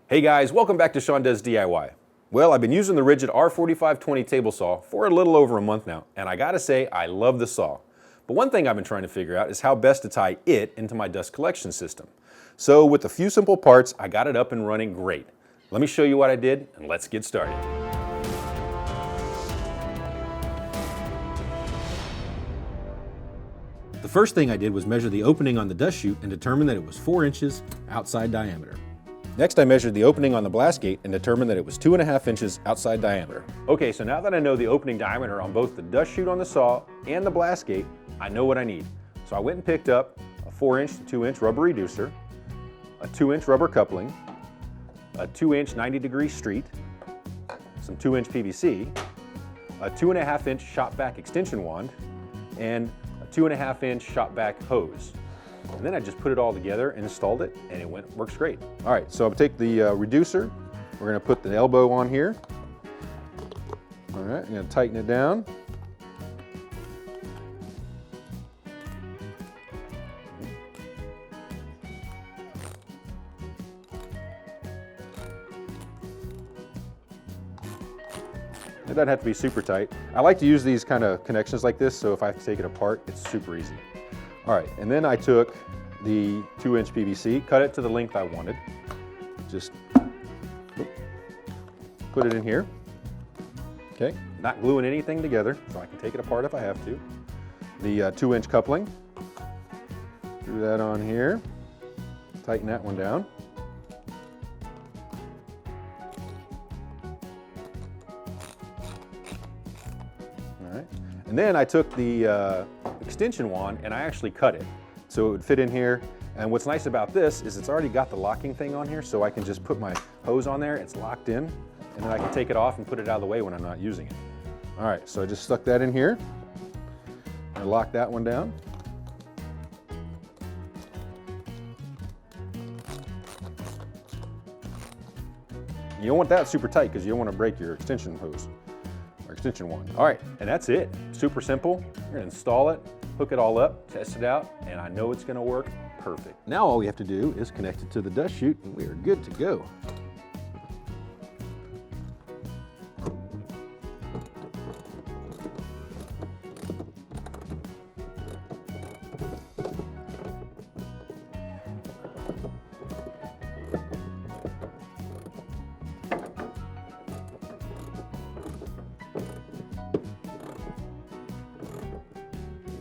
Hey guys, welcome back to Sean Does DIY. Well, I've been using the Ridgid R4520 table saw for a little over a month now, and I gotta say, I love the saw. But one thing I've been trying to figure out is how best to tie it into my dust collection system. So with a few simple parts, I got it up and running great. Let me show you what I did, and let's get started. The first thing I did was measure the opening on the dust chute and determine that it was 4 inches outside diameter. Next, I measured the opening on the blast gate and determined that it was 2.5 inches outside diameter. Okay, so now that I know the opening diameter on both the dust chute on the saw and the blast gate, I know what I need. So I went and picked up a 4-inch to 2-inch rubber reducer, a 2-inch rubber coupling, a 2-inch 90-degree street, some 2-inch PVC, a 2.5-inch shop-vac extension wand, and a 2.5-inch shop-vac hose. And then I just put it all together and installed it, and it works great. All right, so I'll take the reducer. We're gonna put the elbow on here. All right, I'm gonna tighten it down. It doesn't have to be super tight. I like to use these kind of connections like this, so if I have to take it apart, it's super easy. All right, and then I took the 2-inch PVC, cut it to the length I wanted. Just put it in here. Okay, not gluing anything together, so I can take it apart if I have to. The 2-inch coupling, threw that on here. Tighten that one down. All right, and then I took the extension wand and I actually cut it so it would fit in here. And what's nice about this is it's already got the locking thing on here, so I can just put my hose on there, it's locked in, and then I can take it off and put it out of the way when I'm not using it. All right, so I just stuck that in here. I locked that one down. You don't want that super tight because you don't want to break your extension hose. Extension wand. All right, and that's it. Super simple. You're gonna install it, hook it all up, test it out, and I know it's gonna work perfect. Now all we have to do is connect it to the dust chute and we are good to go.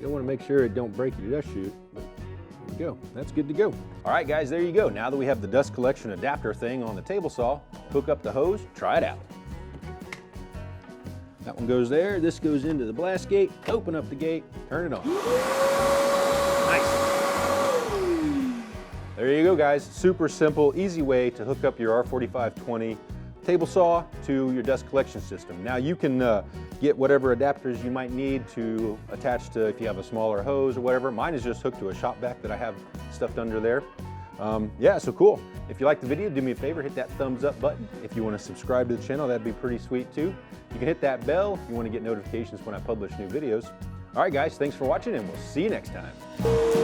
You want to make sure it don't break your dust chute. There we go, that's good to go. All right guys, there you go. Now that we have the dust collection adapter thing on the table saw, hook up the hose, try it out. That one goes there, this goes into the blast gate, open up the gate, turn it on. Nice. There you go guys, super simple, easy way to hook up your R4520 table saw to your dust collection system. Now you can get whatever adapters you might need to attach to if you have a smaller hose or whatever. Mine is just hooked to a shop-vac that I have stuffed under there. Yeah, so cool. If you liked the video, do me a favor, hit that thumbs up button. If you want to subscribe to the channel, that'd be pretty sweet too. You can hit that bell if you want to get notifications when I publish new videos. All right guys, thanks for watching and we'll see you next time.